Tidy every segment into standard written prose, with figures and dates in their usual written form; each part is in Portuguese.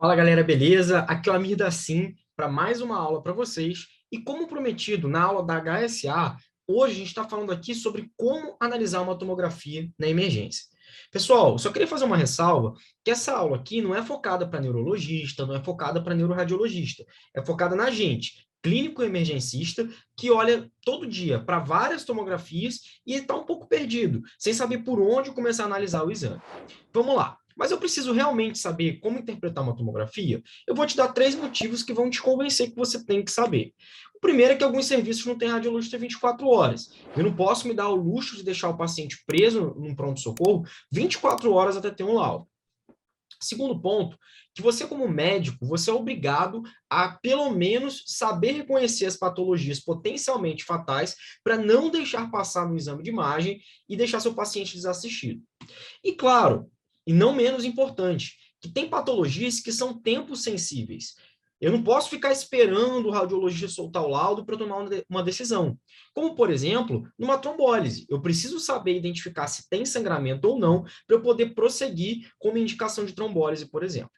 Fala galera, beleza? Aqui é o Amir da Sim para mais uma aula para vocês. E como prometido na aula da HSA, hoje a gente está falando aqui sobre como analisar uma tomografia na emergência. Pessoal, só queria fazer uma ressalva que essa aula aqui não é focada para neurologista, não é focada para neuroradiologista, é focada na gente, clínico emergencista, que olha todo dia para várias tomografias e está um pouco perdido, sem saber por onde começar a analisar o exame. Vamos lá. Mas eu preciso realmente saber como interpretar uma tomografia? Eu vou te dar 3 motivos que vão te convencer que você tem que saber. O primeiro é que alguns serviços não têm radiologista 24 horas. Eu não posso me dar o luxo de deixar o paciente preso num pronto-socorro 24 horas até ter um laudo. Segundo ponto, que você como médico, você é obrigado a pelo menos saber reconhecer as patologias potencialmente fatais para não deixar passar no exame de imagem e deixar seu paciente desassistido. E claro, e não menos importante, que tem patologias que são tempos sensíveis. Eu não posso ficar esperando o radiologista soltar o laudo para tomar uma decisão. Como, por exemplo, numa trombólise. Eu preciso saber identificar se tem sangramento ou não para eu poder prosseguir com uma indicação de trombólise, por exemplo.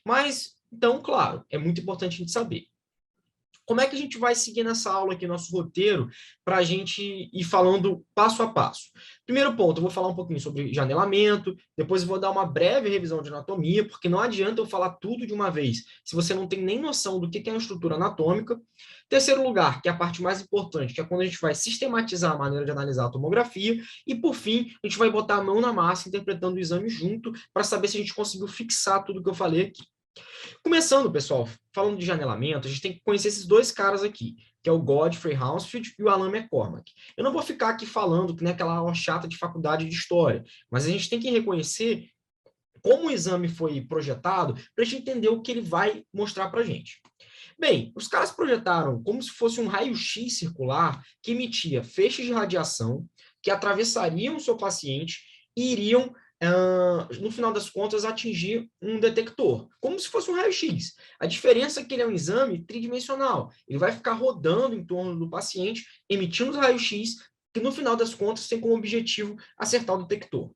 Mas, então, claro, é muito importante a gente saber. Como é que a gente vai seguir nessa aula aqui, nosso roteiro, para a gente ir falando passo a passo? Primeiro ponto, eu vou falar um pouquinho sobre janelamento, depois eu vou dar uma breve revisão de anatomia, porque não adianta eu falar tudo de uma vez, se você não tem nem noção do que é uma estrutura anatômica. Terceiro lugar, que é a parte mais importante, que é quando a gente vai sistematizar a maneira de analisar a tomografia, e por fim, a gente vai botar a mão na massa, interpretando o exame junto, para saber se a gente conseguiu fixar tudo que eu falei aqui. Começando, pessoal, falando de janelamento, a gente tem que conhecer esses dois caras aqui, que é o Godfrey Hounsfield e o Alan McCormack. Eu não vou ficar aqui falando que nem aquela aula chata de faculdade de história, mas a gente tem que reconhecer como o exame foi projetado para a gente entender o que ele vai mostrar para a gente. Bem, os caras projetaram como se fosse um raio-x circular que emitia feixes de radiação que atravessariam o seu paciente e iriam, no final das contas, atingir um detector, como se fosse um raio-x. A diferença é que ele é um exame tridimensional. Ele vai ficar rodando em torno do paciente, emitindo os raios-x, que no final das contas tem como objetivo acertar o detector.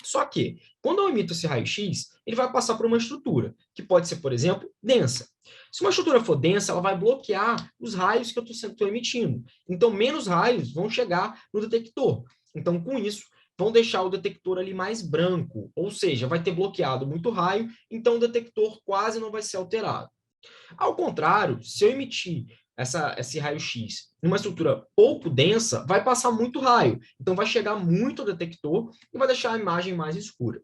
Só que, quando eu emito esse raio-x, ele vai passar por uma estrutura, que pode ser, por exemplo, densa. Se uma estrutura for densa, ela vai bloquear os raios que eu estou emitindo. Então, menos raios vão chegar no detector. Então, com isso, vão deixar o detector ali mais branco, ou seja, vai ter bloqueado muito raio, então o detector quase não vai ser alterado. Ao contrário, se eu emitir esse raio-x numa estrutura pouco densa, vai passar muito raio. Então, vai chegar muito ao detector e vai deixar a imagem mais escura.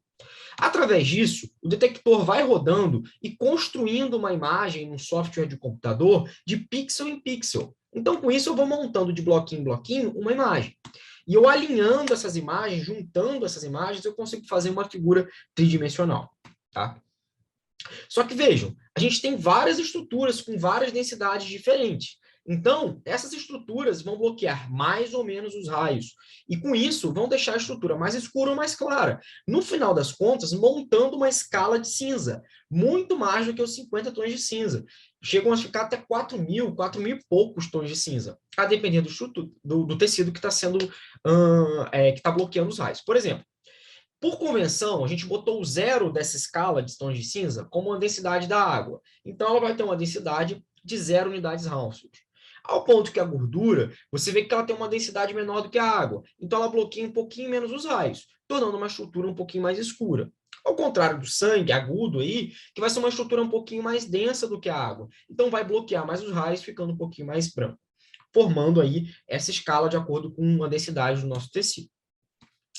Através disso, o detector vai rodando e construindo uma imagem num software de computador de pixel em pixel. Então, com isso, eu vou montando de bloquinho em bloquinho uma imagem. E eu alinhando essas imagens, juntando essas imagens, eu consigo fazer uma figura tridimensional. Tá? Só que vejam, a gente tem várias estruturas com várias densidades diferentes. Então, essas estruturas vão bloquear mais ou menos os raios. E com isso, vão deixar a estrutura mais escura ou mais clara. No final das contas, montando uma escala de cinza, muito mais do que os 50 tons de cinza. Chegam a ficar até 4 mil e poucos tons de cinza, a depender do tecido que está sendo, que está bloqueando os raios. Por exemplo, por convenção, a gente botou o zero dessa escala de tons de cinza como a densidade da água. Então, ela vai ter uma densidade de 0 unidades Hounsfield. Ao ponto que a gordura, você vê que ela tem uma densidade menor do que a água. Então, ela bloqueia um pouquinho menos os raios, tornando uma estrutura um pouquinho mais escura. Ao contrário do sangue agudo aí, que vai ser uma estrutura um pouquinho mais densa do que a água. Então, vai bloquear mais os raios, ficando um pouquinho mais branco, formando aí essa escala de acordo com a densidade do nosso tecido.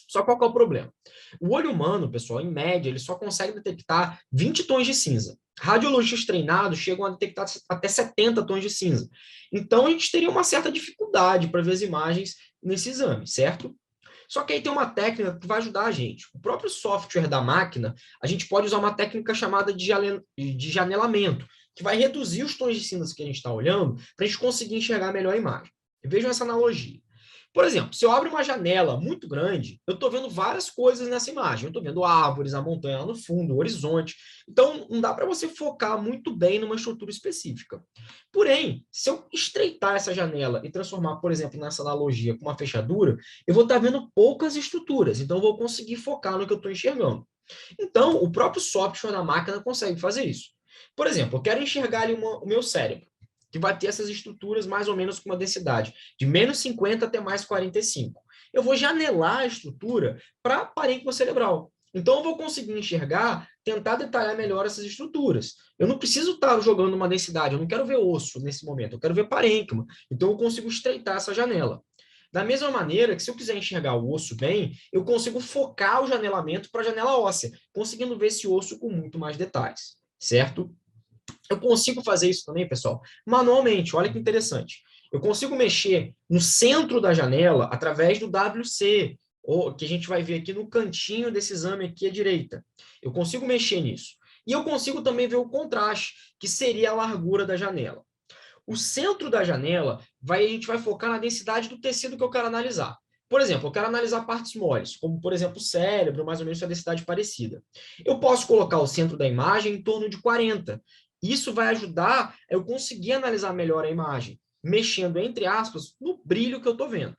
Só qual que é o problema? O olho humano, pessoal, em média, ele só consegue detectar 20 tons de cinza. Radiologistas treinados chegam a detectar até 70 tons de cinza. Então, a gente teria uma certa dificuldade para ver as imagens nesse exame, certo? Só que aí tem uma técnica que vai ajudar a gente. O próprio software da máquina, a gente pode usar uma técnica chamada de janelamento, que vai reduzir os tons de cinza que a gente está olhando para a gente conseguir enxergar melhor a imagem. Vejam essa analogia. Por exemplo, se eu abro uma janela muito grande, eu estou vendo várias coisas nessa imagem. Eu estou vendo árvores, a montanha lá no fundo, o horizonte. Então, não dá para você focar muito bem numa estrutura específica. Porém, se eu estreitar essa janela e transformar, por exemplo, nessa analogia com uma fechadura, eu vou estar vendo poucas estruturas. Então, eu vou conseguir focar no que eu estou enxergando. Então, o próprio software da máquina consegue fazer isso. Por exemplo, eu quero enxergar ali o meu cérebro, que vai ter essas estruturas mais ou menos com uma densidade de menos 50 até mais 45. Eu vou janelar a estrutura para parênquima cerebral. Então, eu vou conseguir enxergar, tentar detalhar melhor essas estruturas. Eu não preciso estar jogando uma densidade, eu não quero ver osso nesse momento, eu quero ver parênquima. Então, eu consigo estreitar essa janela. Da mesma maneira que, se eu quiser enxergar o osso bem, eu consigo focar o janelamento para a janela óssea, conseguindo ver esse osso com muito mais detalhes, certo? Eu consigo fazer isso também, pessoal, manualmente. Olha que interessante. Eu consigo mexer no centro da janela através do WC, que a gente vai ver aqui no cantinho desse exame aqui à direita. Eu consigo mexer nisso. E eu consigo também ver o contraste, que seria a largura da janela. O centro da janela, a gente vai focar na densidade do tecido que eu quero analisar. Por exemplo, eu quero analisar partes moles, como, por exemplo, o cérebro, mais ou menos a densidade parecida. Eu posso colocar o centro da imagem em torno de 40. Isso vai ajudar eu conseguir analisar melhor a imagem, mexendo, entre aspas, no brilho que eu estou vendo.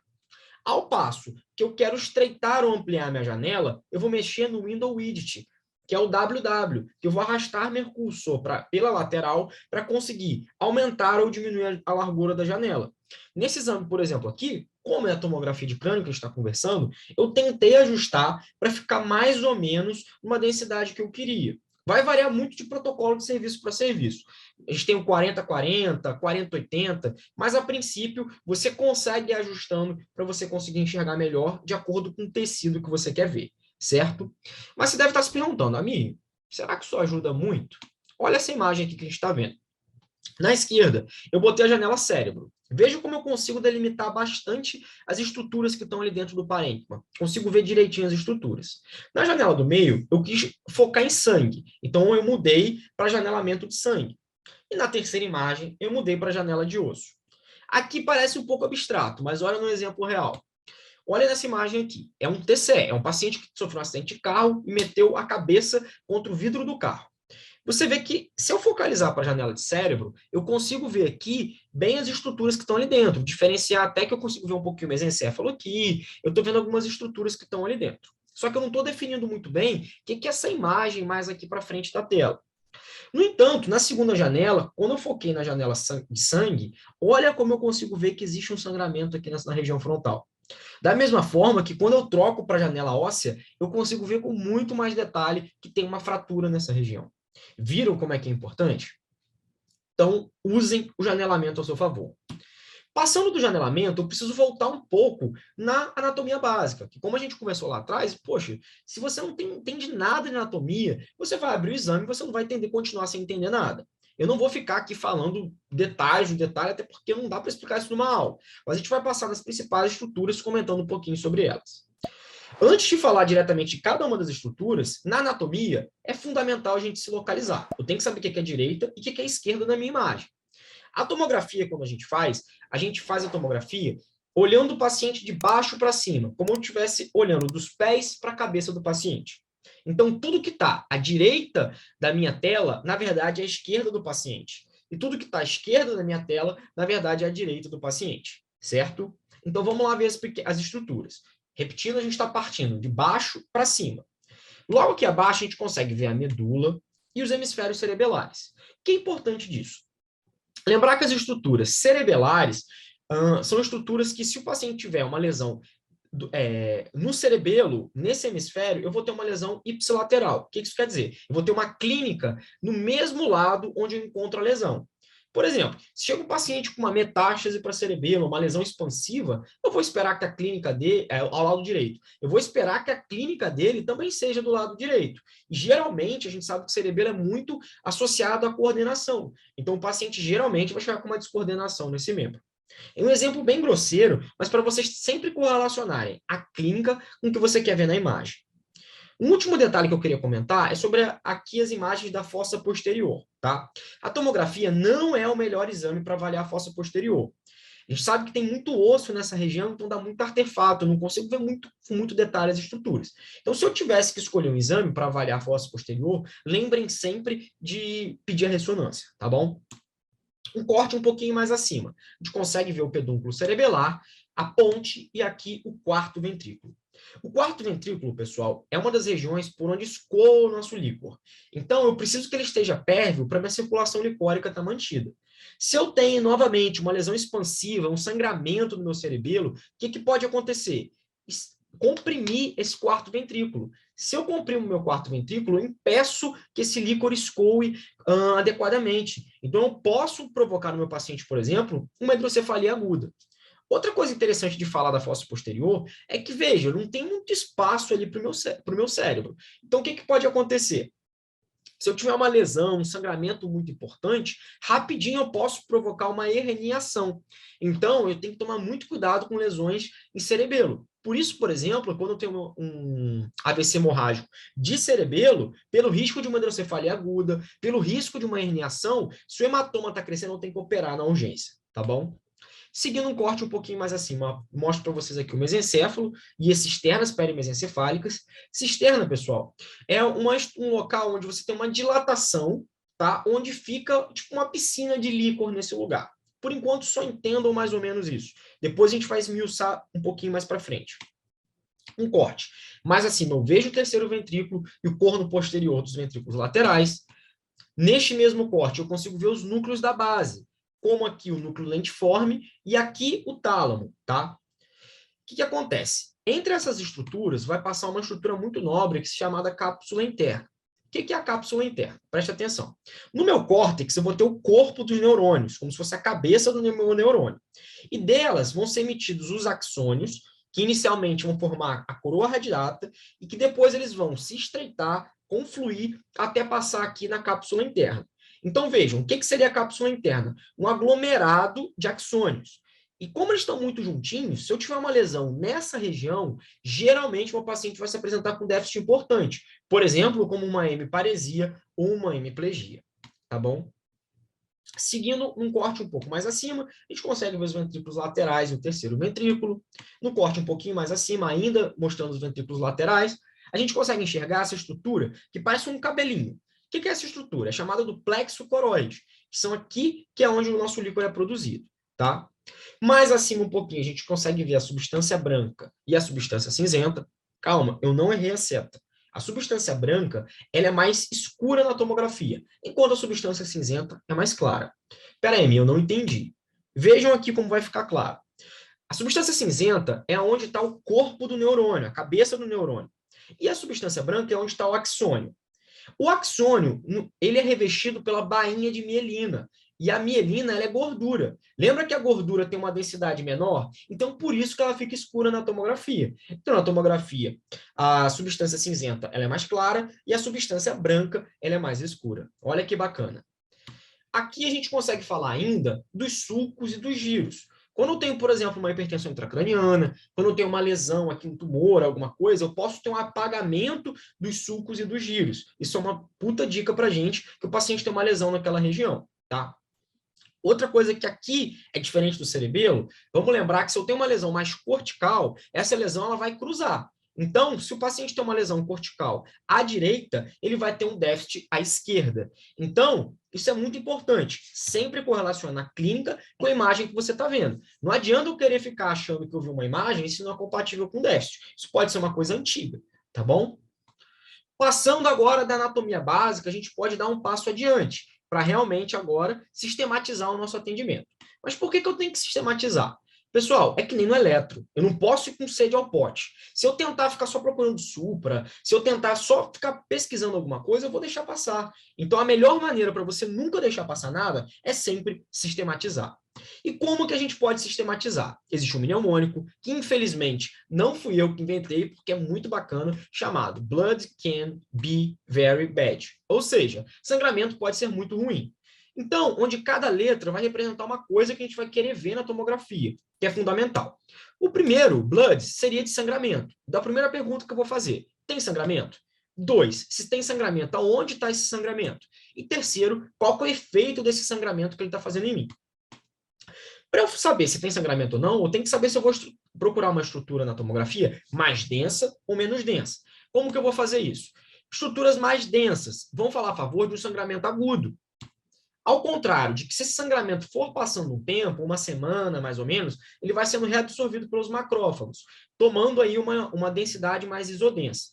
Ao passo que eu quero estreitar ou ampliar minha janela, eu vou mexer no Window Widget, que é o WW, que eu vou arrastar meu cursor pela lateral para conseguir aumentar ou diminuir a largura da janela. Nesse exame, por exemplo, aqui, como é a tomografia de crânio que a gente está conversando, eu tentei ajustar para ficar mais ou menos numa densidade que eu queria. Vai variar muito de protocolo de serviço para serviço. A gente tem o 40-40, 40-80, mas a princípio você consegue ir ajustando para você conseguir enxergar melhor de acordo com o tecido que você quer ver, certo? Mas você deve estar se perguntando, amigo, será que isso ajuda muito? Olha essa imagem aqui que a gente está vendo. Na esquerda, eu botei a janela cérebro. Veja como eu consigo delimitar bastante as estruturas que estão ali dentro do parênquima. Consigo ver direitinho as estruturas. Na janela do meio, eu quis focar em sangue. Então, eu mudei para janelamento de sangue. E na terceira imagem, eu mudei para janela de osso. Aqui parece um pouco abstrato, mas olha no exemplo real. Olha nessa imagem aqui. É um TCE, é um paciente que sofreu um acidente de carro e meteu a cabeça contra o vidro do carro. Você vê que, se eu focalizar para a janela de cérebro, eu consigo ver aqui bem as estruturas que estão ali dentro, diferenciar até que eu consigo ver um pouquinho o mesencéfalo aqui, eu estou vendo algumas estruturas que estão ali dentro. Só que eu não estou definindo muito bem o que é essa imagem mais aqui para frente da tela. No entanto, na segunda janela, quando eu foquei na janela de sangue, olha como eu consigo ver que existe um sangramento aqui na região frontal. Da mesma forma que quando eu troco para a janela óssea, eu consigo ver com muito mais detalhe que tem uma fratura nessa região. Viram como é que é importante? Então, usem o janelamento ao seu favor. Passando do janelamento, eu preciso voltar um pouco na anatomia básica, que como a gente começou lá atrás, poxa, se você não entende nada de anatomia, você vai abrir o exame e você não vai continuar sem entender nada. Eu não vou ficar aqui falando detalhes do detalhe, até porque não dá para explicar isso numa aula. Mas a gente vai passar nas principais estruturas, comentando um pouquinho sobre elas. Antes de falar diretamente de cada uma das estruturas, na anatomia, é fundamental a gente se localizar. Eu tenho que saber o que é direita e o que é esquerda na minha imagem. A tomografia, quando a gente faz a tomografia olhando o paciente de baixo para cima, como eu estivesse olhando dos pés para a cabeça do paciente. Então, tudo que está à direita da minha tela, na verdade, é a esquerda do paciente. E tudo que está à esquerda da minha tela, na verdade, é a direita do paciente, certo? Então, vamos lá ver as estruturas. Repetindo, a gente está partindo de baixo para cima. Logo aqui abaixo, a gente consegue ver a medula e os hemisférios cerebelares. O que é importante disso? Lembrar que as estruturas cerebelares são estruturas que, se o paciente tiver uma lesão no cerebelo, nesse hemisfério, eu vou ter uma lesão ipsilateral. O que isso quer dizer? Eu vou ter uma clínica no mesmo lado onde eu encontro a lesão. Por exemplo, se chega um paciente com uma metástase para cerebelo, uma lesão expansiva, eu vou esperar que a clínica dele, ao lado direito, eu vou esperar que a clínica dele também seja do lado direito. E geralmente, a gente sabe que o cerebelo é muito associado à coordenação. Então, o paciente geralmente vai chegar com uma descoordenação nesse membro. É um exemplo bem grosseiro, mas para vocês sempre correlacionarem a clínica com o que você quer ver na imagem. Um último detalhe que eu queria comentar é sobre aqui as imagens da fossa posterior, tá? A tomografia não é o melhor exame para avaliar a fossa posterior. A gente sabe que tem muito osso nessa região, então dá muito artefato, eu não consigo ver com muito detalhe as estruturas. Então, se eu tivesse que escolher um exame para avaliar a fossa posterior, lembrem sempre de pedir a ressonância, tá bom? Um corte um pouquinho mais acima. A gente consegue ver o pedúnculo cerebelar, a ponte e aqui o quarto ventrículo. O quarto ventrículo, pessoal, é uma das regiões por onde escoa o nosso líquor. Então, eu preciso que ele esteja pérvio para minha circulação licórica estar mantida. Se eu tenho, novamente, uma lesão expansiva, um sangramento no meu cerebelo, o que pode acontecer? Comprimir esse quarto ventrículo. Se eu comprimo o meu quarto ventrículo, eu impeço que esse líquor escoe adequadamente. Então, eu posso provocar no meu paciente, por exemplo, uma hidrocefalia aguda. Outra coisa interessante de falar da fossa posterior é que, veja, não tem muito espaço ali para o meu cérebro. Então, o que pode acontecer? Se eu tiver uma lesão, um sangramento muito importante, rapidinho eu posso provocar uma herniação. Então, eu tenho que tomar muito cuidado com lesões em cerebelo. Por isso, por exemplo, quando eu tenho um AVC hemorrágico de cerebelo, pelo risco de uma hidrocefalia aguda, pelo risco de uma herniação, se o hematoma está crescendo, eu tenho que operar na urgência, tá bom? Seguindo um corte um pouquinho mais acima, mostro para vocês aqui o mesencéfalo e as cisternas perimesencefálicas. Cisterna, pessoal, é um local onde você tem uma dilatação, tá? Onde fica tipo uma piscina de líquor nesse lugar. Por enquanto, só entendam mais ou menos isso. Depois a gente vai esmiuçar um pouquinho mais para frente. Um corte. Mais acima, eu vejo o terceiro ventrículo e o corno posterior dos ventrículos laterais. Neste mesmo corte, eu consigo ver os núcleos da base, como aqui o núcleo lentiforme e aqui o tálamo, tá? O que acontece? Entre essas estruturas vai passar uma estrutura muito nobre que é chamada cápsula interna. O que é a cápsula interna? Preste atenção. No meu córtex, eu vou ter o corpo dos neurônios, como se fosse a cabeça do meu neurônio. E delas vão ser emitidos os axônios, que inicialmente vão formar a coroa radiata e que depois eles vão se estreitar, confluir, até passar aqui na cápsula interna. Então, vejam, o que seria a cápsula interna? Um aglomerado de axônios. E como eles estão muito juntinhos, se eu tiver uma lesão nessa região, geralmente o paciente vai se apresentar com déficit importante. Por exemplo, como uma hemiparesia ou uma hemiplegia. Tá bom? Seguindo um corte um pouco mais acima, a gente consegue ver os ventrículos laterais e o terceiro ventrículo. No corte um pouquinho mais acima, ainda mostrando os ventrículos laterais, a gente consegue enxergar essa estrutura que parece um cabelinho. O que é essa estrutura? É chamada do plexo coroide, que são aqui que é onde o nosso líquor é produzido. Tá? Mais acima um pouquinho, a gente consegue ver a substância branca e a substância cinzenta. Calma, eu não errei a seta. A substância branca ela é mais escura na tomografia, enquanto a substância cinzenta é mais clara. Espera aí, eu não entendi. Vejam aqui como vai ficar claro. A substância cinzenta é onde está o corpo do neurônio, a cabeça do neurônio. E a substância branca é onde está o axônio. O axônio ele é revestido pela bainha de mielina. E a mielina ela é gordura. Lembra que a gordura tem uma densidade menor? Então, por isso que ela fica escura na tomografia. Então, na tomografia, a substância cinzenta ela é mais clara e a substância branca ela é mais escura. Olha que bacana. Aqui a gente consegue falar ainda dos sulcos e dos giros. Quando eu tenho, por exemplo, uma hipertensão intracraniana, quando eu tenho uma lesão aqui, um tumor, alguma coisa, eu posso ter um apagamento dos sulcos e dos giros. Isso é uma puta dica pra gente, que o paciente tem uma lesão naquela região, tá? Outra coisa que aqui é diferente do cerebelo, vamos lembrar que se eu tenho uma lesão mais cortical, essa lesão ela vai cruzar. Então, se o paciente tem uma lesão cortical à direita, ele vai ter um déficit à esquerda. Então, isso é muito importante. Sempre correlaciona a clínica com a imagem que você está vendo. Não adianta eu querer ficar achando que eu vi uma imagem e isso não é compatível com déficit. Isso pode ser uma coisa antiga, tá bom? Passando agora da anatomia básica, a gente pode dar um passo adiante para realmente agora sistematizar o nosso atendimento. Mas por que eu tenho que sistematizar? Pessoal, é que nem no eletro. Eu não posso ir com sede ao pote. Se eu tentar ficar só procurando supra, se eu tentar só ficar pesquisando alguma coisa, eu vou deixar passar. Então, a melhor maneira para você nunca deixar passar nada é sempre sistematizar. E como que a gente pode sistematizar? Existe um mnemônico, que infelizmente não fui eu que inventei, porque é muito bacana, chamado Blood can be very bad. Ou seja, sangramento pode ser muito ruim. Então, onde cada letra vai representar uma coisa que a gente vai querer ver na tomografia, que é fundamental. O primeiro, blood, seria de sangramento. Da primeira pergunta que eu vou fazer, tem sangramento? 2, se tem sangramento, aonde está esse sangramento? E terceiro, qual que é o efeito desse sangramento que ele está fazendo em mim? Para eu saber se tem sangramento ou não, eu tenho que saber se eu vou procurar uma estrutura na tomografia mais densa ou menos densa. Como que eu vou fazer isso? Estruturas mais densas vão falar a favor de um sangramento agudo. Ao contrário de que se esse sangramento for passando um tempo, uma semana mais ou menos, ele vai sendo reabsorvido pelos macrófagos, tomando aí uma densidade mais isodensa.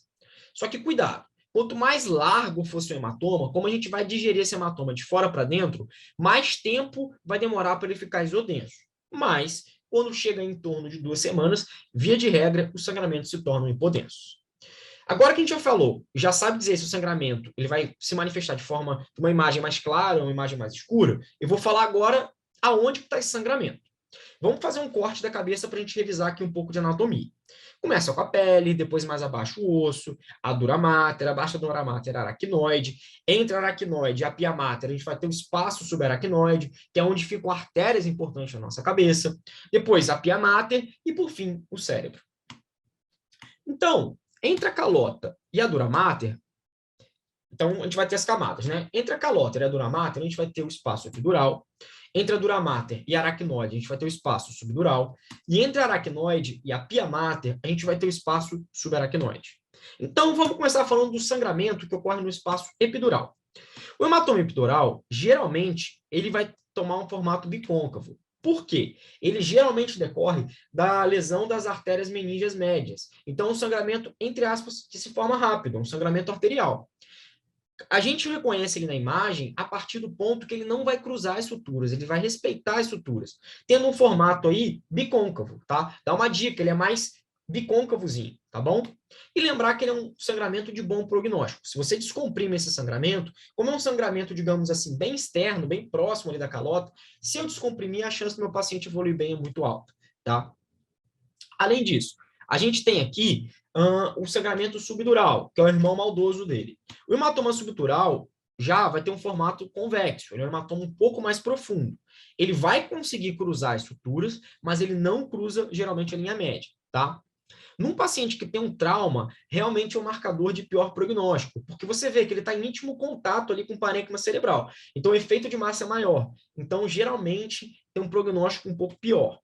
Só que cuidado, quanto mais largo for seu hematoma, como a gente vai digerir esse hematoma de fora para dentro, mais tempo vai demorar para ele ficar isodenso. Mas, quando chega em torno de 2 semanas, via de regra, os sangramentos se tornam hipodensos. Agora que a gente já falou, já sabe dizer se o sangramento ele vai se manifestar de uma imagem mais clara ou uma imagem mais escura, eu vou falar agora aonde está esse sangramento. Vamos fazer um corte da cabeça para a gente revisar aqui um pouco de anatomia. Começa com a pele, depois mais abaixo o osso, a dura mater, abaixo da dura mater a aracnoide, entre a aracnoide e a pia mater a gente vai ter o espaço subaracnoide, que é onde ficam artérias importantes na nossa cabeça, depois a pia mater e, por fim, o cérebro. Então, entre a calota e a dura mater, então a gente vai ter as camadas, né? Entre a calota e a dura mater, a gente vai ter o espaço epidural. Entre a dura mater e a aracnoide, a gente vai ter o espaço subdural. E entre a aracnoide e a pia mater, a gente vai ter o espaço subaracnoide. Então, vamos começar falando do sangramento que ocorre no espaço epidural. O hematoma epidural, geralmente, ele vai tomar um formato bicôncavo. Por quê? Ele geralmente decorre da lesão das artérias meníngeas médias. Então, um sangramento, entre aspas, que se forma rápido, um sangramento arterial. A gente reconhece ele na imagem a partir do ponto que ele não vai cruzar as suturas, ele vai respeitar as suturas, tendo um formato aí bicôncavo, tá? Dá uma dica, ele é mais bicôncavozinho, tá bom? E lembrar que ele é um sangramento de bom prognóstico. Se você descomprime esse sangramento, como é um sangramento, digamos assim, bem externo, bem próximo ali da calota, se eu descomprimir, a chance do meu paciente evoluir bem é muito alta, tá? Além disso, a gente tem aqui o sangramento subdural, que é o irmão maldoso dele. O hematoma subdural já vai ter um formato convexo, ele é um hematoma um pouco mais profundo. Ele vai conseguir cruzar as suturas, mas ele não cruza geralmente a linha média, tá? Num paciente que tem um trauma, realmente é um marcador de pior prognóstico, porque você vê que ele está em íntimo contato ali com o parênquima cerebral. Então, o efeito de massa é maior. Então, geralmente, tem um prognóstico um pouco pior.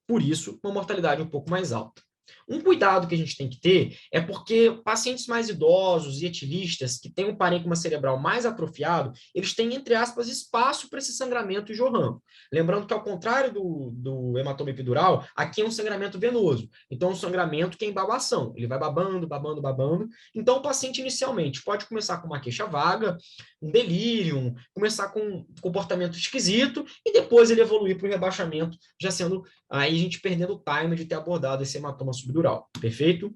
Por isso, uma mortalidade um pouco mais alta. Um cuidado que a gente tem que ter é porque pacientes mais idosos e etilistas que têm um parênquima cerebral mais atrofiado, eles têm, entre aspas, espaço para esse sangramento jorrando. Lembrando que, ao contrário do hematoma epidural, aqui é um sangramento venoso. Então, é um sangramento que é em babação. Ele vai babando, babando, babando. Então, o paciente, inicialmente, pode começar com uma queixa vaga, um delírio, começar com um comportamento esquisito, e depois ele evoluir para o rebaixamento, já sendo aí a gente perdendo o time de ter abordado esse hematoma subdural, perfeito?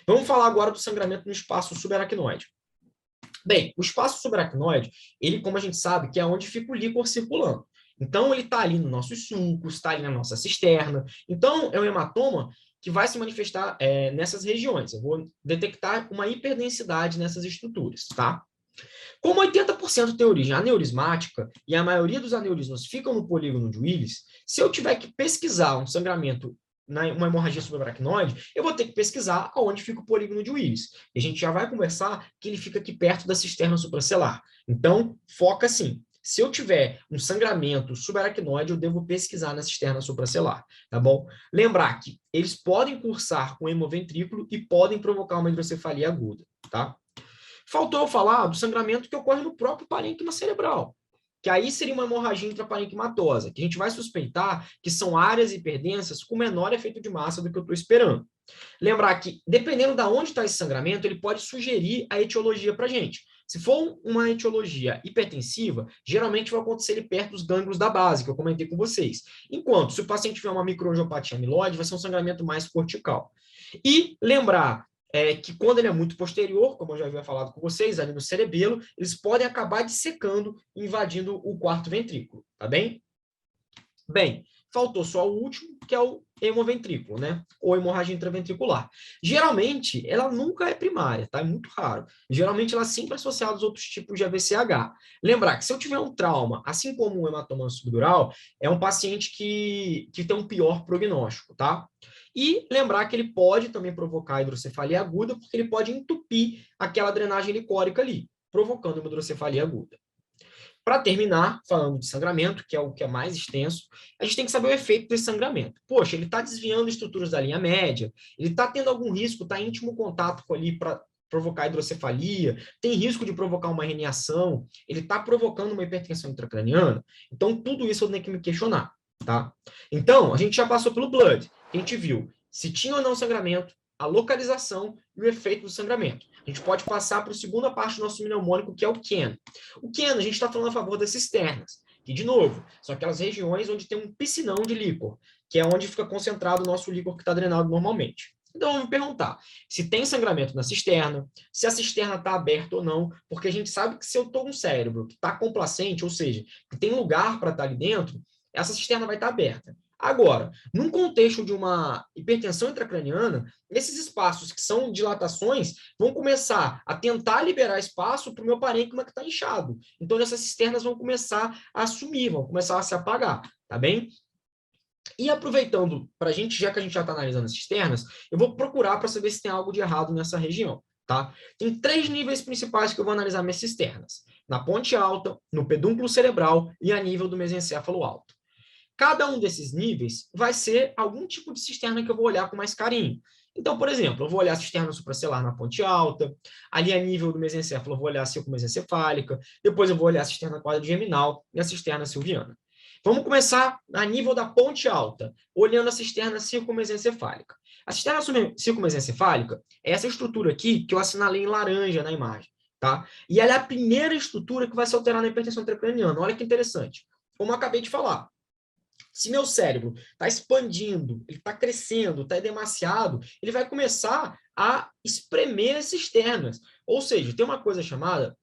Vamos falar agora do sangramento no espaço subaracnoide. Bem, o espaço subaracnoide, ele, como a gente sabe, que é onde fica o líquor circulando. Então, ele está ali nos nossos sulcos, está ali na nossa cisterna. Então, é um hematoma que vai se manifestar nessas regiões. Eu vou detectar uma hiperdensidade nessas estruturas, tá? Como 80% tem origem aneurismática e a maioria dos aneurismas ficam no polígono de Willis, se eu tiver que pesquisar um sangramento uma hemorragia subaracnoide, eu vou ter que pesquisar aonde fica o polígono de Willis. E a gente já vai conversar que ele fica aqui perto da cisterna supracelular. Então, foca assim. Se eu tiver um sangramento subaracnoide, eu devo pesquisar na cisterna supracelular, tá bom? Lembrar que eles podem cursar com hemoventrículo e podem provocar uma hidrocefalia aguda, tá? Faltou eu falar do sangramento que ocorre no próprio parênquima cerebral, que aí seria uma hemorragia intraparenquimatosa, que a gente vai suspeitar que são áreas hiperdensas com menor efeito de massa do que eu estou esperando. Lembrar que, dependendo de onde está esse sangramento, ele pode sugerir a etiologia para a gente. Se for uma etiologia hipertensiva, geralmente vai acontecer ali perto dos gânglios da base, que eu comentei com vocês. Enquanto, se o paciente tiver uma microangiopatia amiloide, vai ser um sangramento mais cortical. E lembrar que quando ele é muito posterior, como eu já havia falado com vocês, ali no cerebelo, eles podem acabar dissecando, invadindo o quarto ventrículo, tá bem? Bem, faltou só o último, que é o hemoventrículo, né? Ou hemorragia intraventricular. Geralmente, ela nunca é primária, tá? É muito raro. Geralmente, ela é sempre associada aos outros tipos de AVCH. Lembrar que se eu tiver um trauma, assim como o hematoma subdural, é um paciente que tem um pior prognóstico, tá? E lembrar que ele pode também provocar hidrocefalia aguda, porque ele pode entupir aquela drenagem licórica ali, provocando uma hidrocefalia aguda. Para terminar, falando de sangramento, que é o que é mais extenso, a gente tem que saber o efeito desse sangramento. Poxa, ele está desviando estruturas da linha média, ele está tendo algum risco, está em íntimo contato ali provocar hidrocefalia, tem risco de provocar uma herniação, ele está provocando uma hipertensão intracraniana. Então, tudo isso eu tenho que me questionar, tá? Então, a gente já passou pelo blood, a gente viu se tinha ou não sangramento, a localização e o efeito do sangramento. A gente pode passar para a segunda parte do nosso mnemônico, que é o CAN. O CAN, a gente está falando a favor das cisternas, que, de novo, são aquelas regiões onde tem um piscinão de líquor, que é onde fica concentrado o nosso líquor que está drenado normalmente. Então, vamos me perguntar se tem sangramento na cisterna, se a cisterna está aberta ou não, porque a gente sabe que se eu estou com um cérebro que está complacente, ou seja, que tem lugar para estar ali dentro, essa cisterna vai estar aberta. Agora, num contexto de uma hipertensão intracraniana, esses espaços que são dilatações vão começar a tentar liberar espaço para o meu parênquima que está inchado. Então, essas cisternas vão começar a sumir, vão começar a se apagar, tá bem? E aproveitando, para a gente, já que a gente já está analisando as cisternas, eu vou procurar para saber se tem algo de errado nessa região, tá? Tem 3 níveis principais que eu vou analisar minhas cisternas: na ponte alta, no pedúnculo cerebral e a nível do mesencéfalo alto. Cada um desses níveis vai ser algum tipo de cisterna que eu vou olhar com mais carinho. Então, por exemplo, eu vou olhar a cisterna supracelular na ponte alta, ali a nível do mesencéfalo eu vou olhar a circunmesencefálica, depois eu vou olhar a cisterna quadrigeminal e a cisterna silviana. Vamos começar a nível da ponte alta, olhando a cisterna circunmesencefálica. A cisterna circunmesencefálica é essa estrutura aqui que eu assinalei em laranja na imagem, tá? E ela é a primeira estrutura que vai se alterar na hipertensão intracraniana. Olha que interessante. Como eu acabei de falar, se meu cérebro está expandindo, ele está crescendo, está demasiado, ele vai começar a espremer as cisternas. Ou seja, tem uma coisa chamada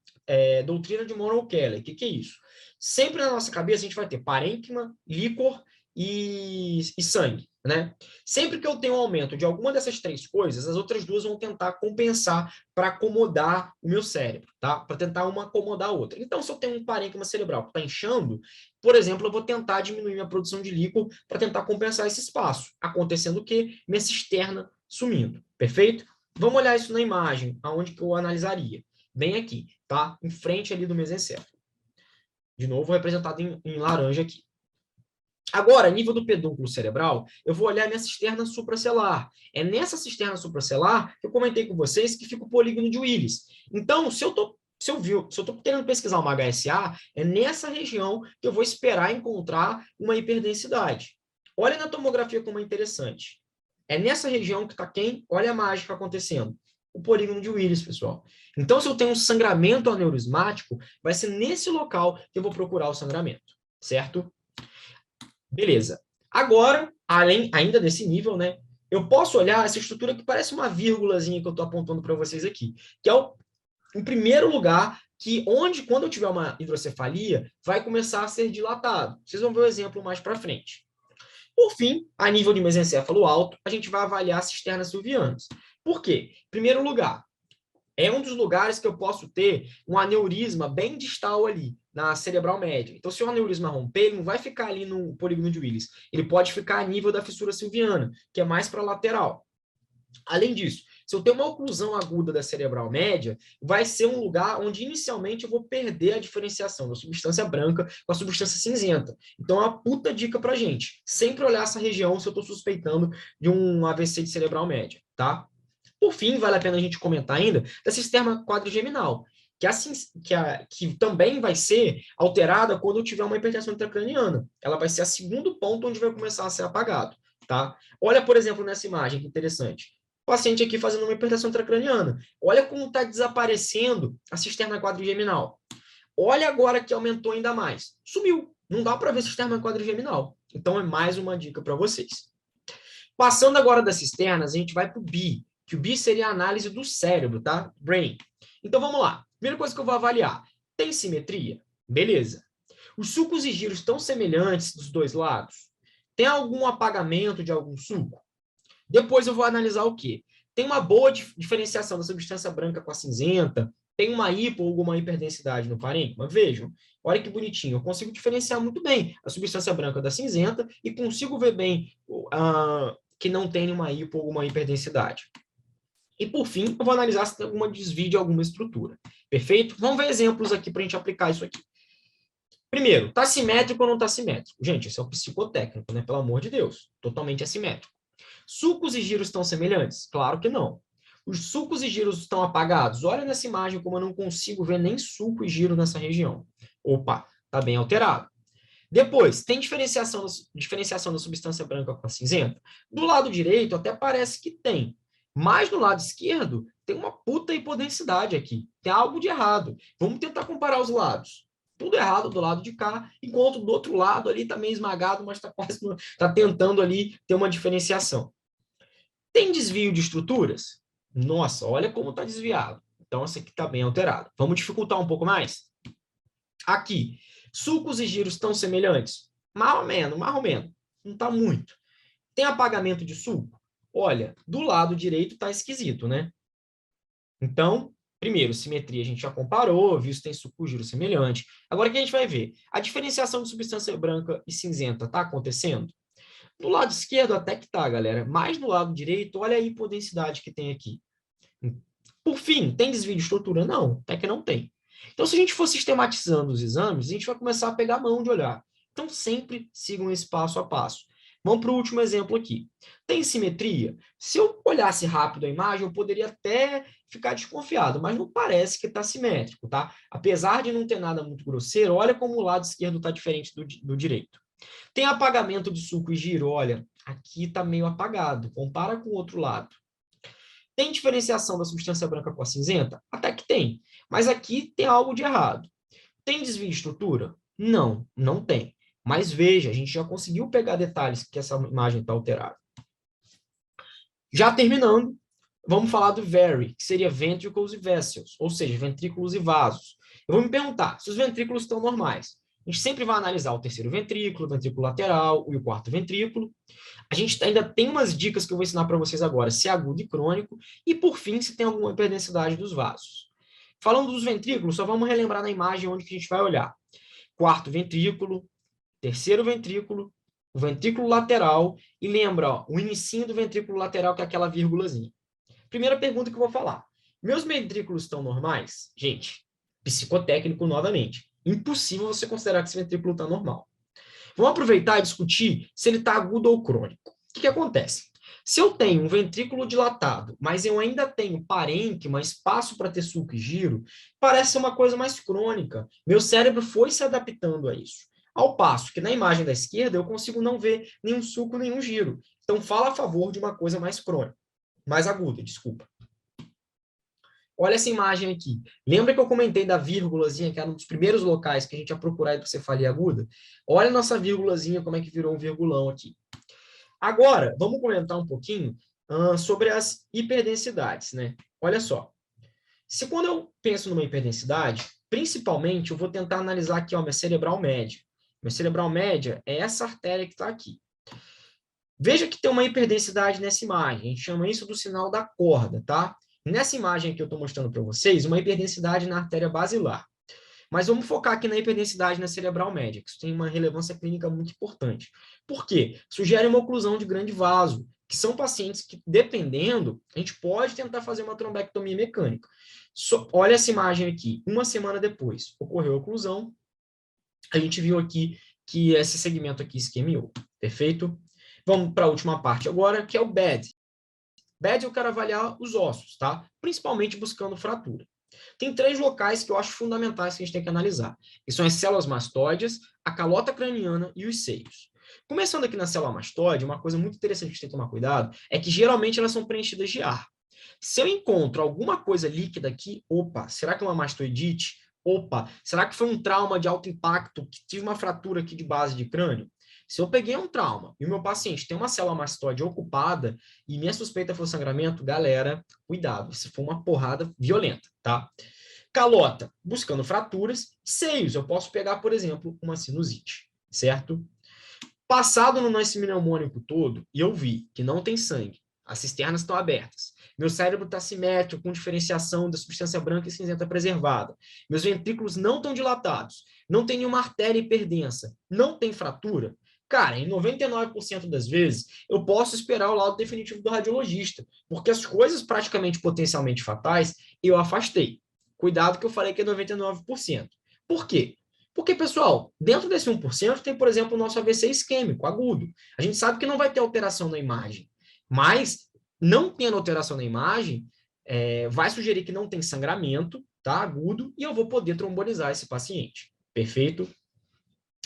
doutrina de Monroe-Kelly. O que é isso? Sempre na nossa cabeça a gente vai ter parênquima, líquor e sangue, né? Sempre que eu tenho um aumento de alguma dessas 3 coisas, as outras 2 vão tentar compensar para acomodar o meu cérebro, tá? Para tentar uma acomodar a outra. Então, se eu tenho um parênquima cerebral que está inchando, por exemplo, eu vou tentar diminuir minha produção de líquor para tentar compensar esse espaço. Acontecendo o quê? Minha cisterna sumindo. Perfeito? Vamos olhar isso na imagem, aonde que eu analisaria. Bem aqui, tá? Em frente ali do mesencéfalo. De novo, representado em laranja aqui. Agora, nível do pedúnculo cerebral, eu vou olhar minha cisterna supracelular. É nessa cisterna supracelular que eu comentei com vocês que fica o polígono de Willis. Então, se eu estou querendo pesquisar uma HSA, é nessa região que eu vou esperar encontrar uma hiperdensidade. Olha na tomografia como é interessante. É nessa região que está quem? Olha a mágica acontecendo. O polígono de Willis, pessoal. Então, se eu tenho um sangramento aneurismático, vai ser nesse local que eu vou procurar o sangramento, certo? Beleza. Agora, além ainda desse nível, né, eu posso olhar essa estrutura que parece uma vírgulazinha que eu estou apontando para vocês aqui, que é em primeiro lugar, quando eu tiver uma hidrocefalia, vai começar a ser dilatado. Vocês vão ver o exemplo mais para frente. Por fim, a nível de mesencéfalo alto, a gente vai avaliar cisternas silvianas. Por quê? Em primeiro lugar, é um dos lugares que eu posso ter um aneurisma bem distal ali, na cerebral média. Então, se o aneurisma romper, ele não vai ficar ali no polígono de Willis. Ele pode ficar a nível da fissura silviana, que é mais para a lateral. Além disso, se eu tenho uma oclusão aguda da cerebral média, vai ser um lugar onde inicialmente eu vou perder a diferenciação da substância branca com a substância cinzenta. Então, é uma puta dica pra gente. Sempre olhar essa região se eu estou suspeitando de um AVC de cerebral média, tá? Por fim, vale a pena a gente comentar ainda da cisterna quadrigeminal, que também vai ser alterada quando eu tiver uma hipertensão intracraniana. Ela vai ser o segundo ponto onde vai começar a ser apagado, tá? Olha, por exemplo, nessa imagem, que interessante. O paciente aqui fazendo uma hipertensão intracraniana. Olha como está desaparecendo a cisterna quadrigeminal. Olha agora que aumentou ainda mais. Sumiu. Não dá para ver cisterna quadrigeminal. Então, é mais uma dica para vocês. Passando agora das cisternas, a gente vai para o B, que o B seria a análise do cérebro, tá? Brain. Então, vamos lá. Primeira coisa que eu vou avaliar. Tem simetria? Beleza. Os sulcos e giros estão semelhantes dos dois lados? Tem algum apagamento de algum sulco? Depois eu vou analisar o quê? Tem uma boa diferenciação da substância branca com a cinzenta? Tem uma hipo ou alguma hiperdensidade no parênquima? Vejam. Olha que bonitinho. Eu consigo diferenciar muito bem a substância branca da cinzenta e consigo ver bem que não tem uma hipo ou alguma hiperdensidade. E, por fim, eu vou analisar se tem alguma desvio de alguma estrutura. Perfeito? Vamos ver exemplos aqui para a gente aplicar isso aqui. Primeiro, está simétrico ou não está simétrico? Gente, esse é o psicotécnico, né? Pelo amor de Deus. Totalmente assimétrico. Sulcos e giros estão semelhantes? Claro que não. Os sulcos e giros estão apagados. Olha nessa imagem como eu não consigo ver nem sulco e giro nessa região. Opa, está bem alterado. Depois, tem diferenciação da substância branca com a cinzenta? Do lado direito até parece que tem, mas do lado esquerdo tem uma puta hipodensidade aqui. Tem algo de errado. Vamos tentar comparar os lados. Tudo errado do lado de cá, enquanto do outro lado ali está meio esmagado, mas está quase tá tentando ali ter uma diferenciação. Tem desvio de estruturas? Nossa, olha como está desviado. Então, essa aqui está bem alterado. Vamos dificultar um pouco mais? Aqui, sulcos e giros estão semelhantes? Mais ou menos, mais ou menos. Não está muito. Tem apagamento de sulco? Olha, do lado direito está esquisito, né? Então, primeiro, simetria a gente já comparou, viu se tem sulco e giro semelhante. Agora o que a gente vai ver? A diferenciação de substância branca e cinzenta está acontecendo? Do lado esquerdo até que tá, galera. Mas no lado direito, olha a hipodensidade que tem aqui. Por fim, tem desvio de estrutura? Não, até que não tem. Então, se a gente for sistematizando os exames, a gente vai começar a pegar a mão de olhar. Então, sempre sigam esse passo a passo. Vamos para o último exemplo aqui. Tem simetria? Se eu olhasse rápido a imagem, eu poderia até ficar desconfiado, mas não parece que está simétrico, tá? Apesar de não ter nada muito grosseiro, olha como o lado esquerdo está diferente do direito. Tem apagamento de sulco e giro? Olha, aqui está meio apagado. Compara com o outro lado. Tem diferenciação da substância branca com a cinzenta? Até que tem. Mas aqui tem algo de errado. Tem desvio de estrutura? Não, não tem. Mas veja, a gente já conseguiu pegar detalhes que essa imagem está alterada. Já terminando, vamos falar do VERY, que seria ventricles e vessels, ou seja, ventrículos e vasos. Eu vou me perguntar se os ventrículos estão normais. A gente sempre vai analisar o terceiro ventrículo, o ventrículo lateral e o quarto ventrículo. A gente ainda tem umas dicas que eu vou ensinar para vocês agora, se é agudo e crônico, e por fim, se tem alguma hiperdensidade dos vasos. Falando dos ventrículos, só vamos relembrar na imagem onde que a gente vai olhar. Quarto ventrículo, terceiro ventrículo, o ventrículo lateral, e lembra, ó, o inicinho do ventrículo lateral, que é aquela vírgulazinha. Primeira pergunta que eu vou falar. Meus ventrículos estão normais? Gente, psicotécnico novamente. Impossível você considerar que esse ventrículo está normal. Vamos aproveitar e discutir se ele está agudo ou crônico. O que acontece? Se eu tenho um ventrículo dilatado, mas eu ainda tenho parênquima, espaço para ter sulco e giro, parece ser uma coisa mais crônica. Meu cérebro foi se adaptando a isso. Ao passo que na imagem da esquerda eu consigo não ver nenhum sulco, nenhum giro. Então fala a favor de uma coisa mais crônica, mais aguda, desculpa. Olha essa imagem aqui. Lembra que eu comentei da vírgulazinha, que era um dos primeiros locais que a gente ia procurar para cefalia aguda? Olha a nossa vírgulazinha, como é que virou um virgulão aqui. Agora, vamos comentar um pouquinho sobre as hiperdensidades, né? Olha só. Se quando eu penso numa hiperdensidade, principalmente eu vou tentar analisar aqui, ó, minha cerebral média. Minha cerebral média é essa artéria que está aqui. Veja que tem uma hiperdensidade nessa imagem. A gente chama isso do sinal da corda, tá? Nessa imagem que eu estou mostrando para vocês, uma hiperdensidade na artéria basilar. Mas vamos focar aqui na hiperdensidade na cerebral média, que isso tem uma relevância clínica muito importante. Por quê? Sugere uma oclusão de grande vaso, que são pacientes que, dependendo, a gente pode tentar fazer uma trombectomia mecânica. Olha essa imagem aqui. Uma semana depois, ocorreu a oclusão. A gente viu aqui que esse segmento aqui esquemiou. Perfeito? Vamos para a última parte agora, que é o BED. BED eu quero avaliar os ossos, tá? Principalmente buscando fratura. Tem 3 locais que eu acho fundamentais que a gente tem que analisar, que são as células mastóides, a calota craniana e os seios. Começando aqui na célula mastóide, uma coisa muito interessante que a gente tem que tomar cuidado é que geralmente elas são preenchidas de ar. Se eu encontro alguma coisa líquida aqui, opa, será que é uma mastoidite? Opa, será que foi um trauma de alto impacto, que tive uma fratura aqui de base de crânio? Se eu peguei um trauma e o meu paciente tem uma célula mastóide ocupada e minha suspeita for sangramento, galera, cuidado, se for uma porrada violenta, tá? Calota, buscando fraturas. Seios, eu posso pegar, por exemplo, uma sinusite, certo? Passado no nosso pneumônico todo, e eu vi que não tem sangue, as cisternas estão abertas, meu cérebro está simétrico, com diferenciação da substância branca e cinzenta preservada, meus ventrículos não estão dilatados, não tem nenhuma artéria hiperdensa, não tem fratura, cara, em 99% das vezes, eu posso esperar o laudo definitivo do radiologista, porque as coisas praticamente potencialmente fatais, eu afastei. Cuidado que eu falei que é 99%. Por quê? Porque, pessoal, dentro desse 1% tem, por exemplo, o nosso AVC isquêmico, agudo. A gente sabe que não vai ter alteração na imagem, mas, não tendo alteração na imagem, vai sugerir que não tem sangramento, tá, agudo, e eu vou poder trombolizar esse paciente. Perfeito?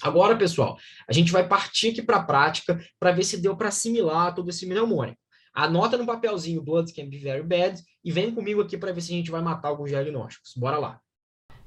Agora, pessoal, a gente vai partir aqui para a prática para ver se deu para assimilar todo esse mnemônico. Anota no papelzinho Blood can be very bad e vem comigo aqui para ver se a gente vai matar alguns diagnósticos. Bora lá.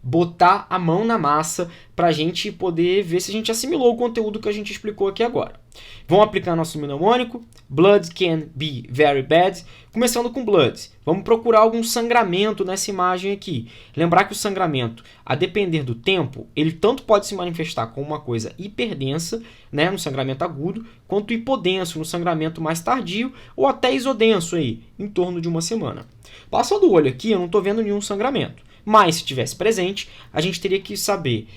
Botar a mão na massa para a gente poder ver se a gente assimilou o conteúdo que a gente explicou aqui agora. Vamos aplicar nosso mnemônico. Blood can be very bad. Começando com blood. Vamos procurar algum sangramento nessa imagem aqui. Lembrar que o sangramento, a depender do tempo, ele tanto pode se manifestar como uma coisa hiperdensa, né, no sangramento agudo, quanto hipodenso, no sangramento mais tardio, ou até isodenso, aí, em torno de uma semana. Passando o olho aqui, eu não estou vendo nenhum sangramento. Mas, se tivesse presente, a gente teria que saber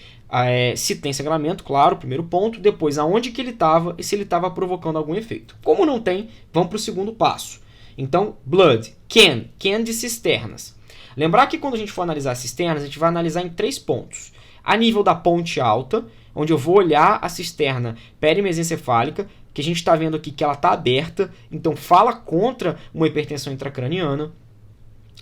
se tem sangramento, claro, primeiro ponto, depois aonde que ele estava e se ele estava provocando algum efeito. Como não tem, vamos para o segundo passo. Então, blood, can de cisternas. Lembrar que quando a gente for analisar cisternas, a gente vai analisar em 3 pontos. A nível da ponte alta, onde eu vou olhar a cisterna perimesencefálica, que a gente está vendo aqui que ela está aberta, então fala contra uma hipertensão intracraniana.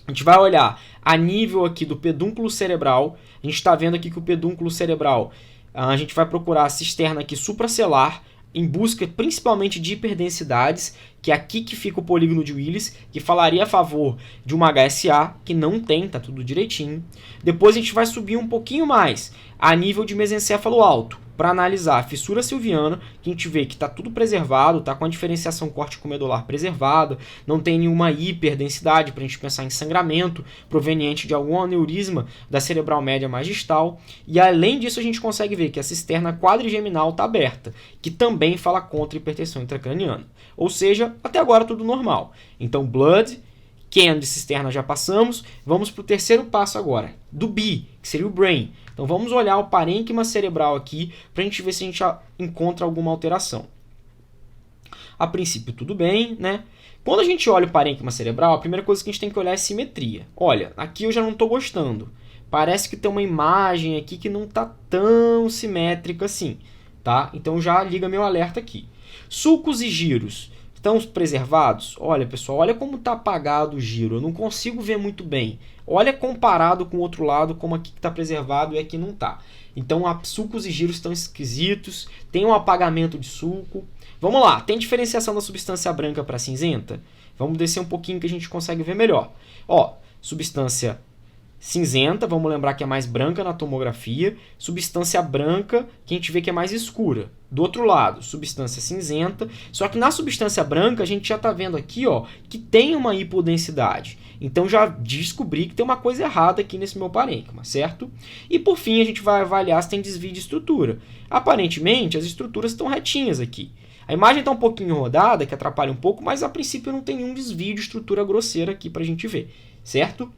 A gente vai olhar a nível aqui do pedúnculo cerebral. A gente está vendo aqui que o pedúnculo cerebral, a gente vai procurar a cisterna aqui supracelular, em busca principalmente de hiperdensidades, que é aqui que fica o polígono de Willis, que falaria a favor de uma HSA, que não tem, tá tudo direitinho. Depois a gente vai subir um pouquinho mais, a nível de mesencéfalo alto, para analisar a fissura silviana, que a gente vê que está tudo preservado, está com a diferenciação córtico-medular preservada, não tem nenhuma hiperdensidade para a gente pensar em sangramento proveniente de algum aneurisma da cerebral média mais distal. E além disso, a gente consegue ver que a cisterna quadrigeminal está aberta, que também fala contra a hipertensão intracraniana. Ou seja, até agora tudo normal. Então, blood, can de cisterna já passamos, vamos para o terceiro passo agora, do B, que seria o brain. Então vamos olhar o parênquima cerebral aqui para a gente ver se a gente encontra alguma alteração. A princípio tudo bem, né? Quando a gente olha o parênquima cerebral, a primeira coisa que a gente tem que olhar é a simetria. Olha, aqui eu já não estou gostando. Parece que tem uma imagem aqui que não está tão simétrica assim, tá? Então já liga meu alerta aqui. Sulcos e giros estão preservados? Olha, pessoal, olha como está apagado o giro. Eu não consigo ver muito bem. Olha comparado com o outro lado, como aqui está preservado e aqui não está. Então, sulcos e giros estão esquisitos. Tem um apagamento de sulco. Vamos lá, tem diferenciação da substância branca para cinzenta? Vamos descer um pouquinho que a gente consegue ver melhor. Ó, substância cinzenta, vamos lembrar que é mais branca na tomografia. Substância branca, que a gente vê que é mais escura. Do outro lado, substância cinzenta. Só que na substância branca, a gente já está vendo aqui, ó, que tem uma hipodensidade. Então já descobri que tem uma coisa errada aqui nesse meu parênquima, certo? E por fim, a gente vai avaliar se tem desvio de estrutura. Aparentemente, as estruturas estão retinhas aqui. A imagem está um pouquinho rodada, que atrapalha um pouco, mas a princípio não tem nenhum desvio de estrutura grosseira aqui para a gente ver, certo?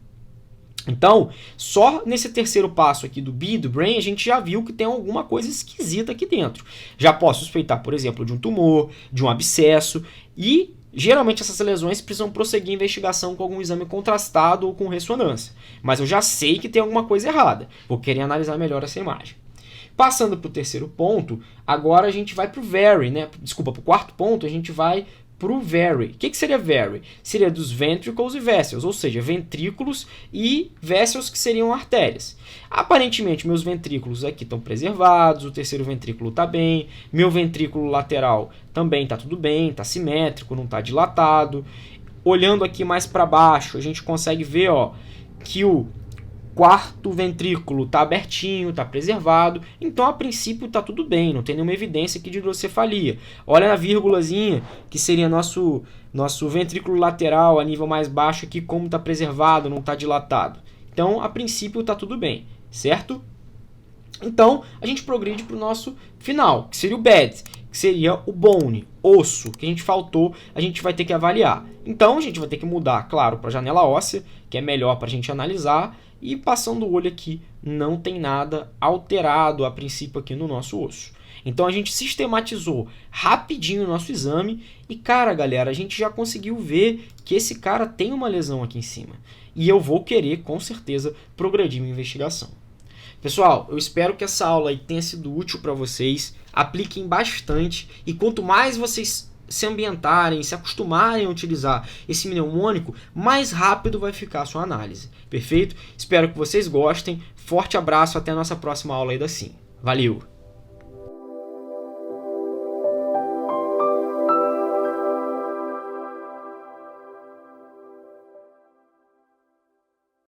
Então, só nesse terceiro passo aqui do B, do brain, a gente já viu que tem alguma coisa esquisita aqui dentro. Já posso suspeitar, por exemplo, de um tumor, de um abscesso e geralmente essas lesões precisam prosseguir a investigação com algum exame contrastado ou com ressonância. Mas eu já sei que tem alguma coisa errada. Vou querer analisar melhor essa imagem. Passando para o terceiro ponto, agora a gente vai para o very, né? Desculpa, para o quarto ponto, a gente vai para o very. O que seria very? Seria dos ventricles e vessels, ou seja, ventrículos e vessels que seriam artérias. Aparentemente, meus ventrículos aqui estão preservados, o terceiro ventrículo está bem, meu ventrículo lateral também está tudo bem, está simétrico, não está dilatado. Olhando aqui mais para baixo, a gente consegue ver, ó, que o quarto ventrículo está abertinho, está preservado, então a princípio está tudo bem, não tem nenhuma evidência aqui de hidrocefalia. Olha na vírgulazinha, que seria nosso ventrículo lateral a nível mais baixo aqui, como está preservado, não está dilatado. Então, a princípio está tudo bem, certo? Então, a gente progride para o nosso final, que seria o bad, que seria o bone, osso, que a gente faltou, a gente vai ter que avaliar. Então, a gente vai ter que mudar, claro, para a janela óssea, que é melhor para a gente analisar. E passando o olho aqui, não tem nada alterado a princípio aqui no nosso osso. Então a gente sistematizou rapidinho o nosso exame e, cara, galera, a gente já conseguiu ver que esse cara tem uma lesão aqui em cima. E eu vou querer, com certeza, progredir minha investigação. Pessoal, eu espero que essa aula aí tenha sido útil para vocês. Apliquem bastante e quanto mais vocês se ambientarem, se acostumarem a utilizar esse mnemônico, mais rápido vai ficar a sua análise. Perfeito? Espero que vocês gostem. Forte abraço, até a nossa próxima aula aí da Sim. Valeu!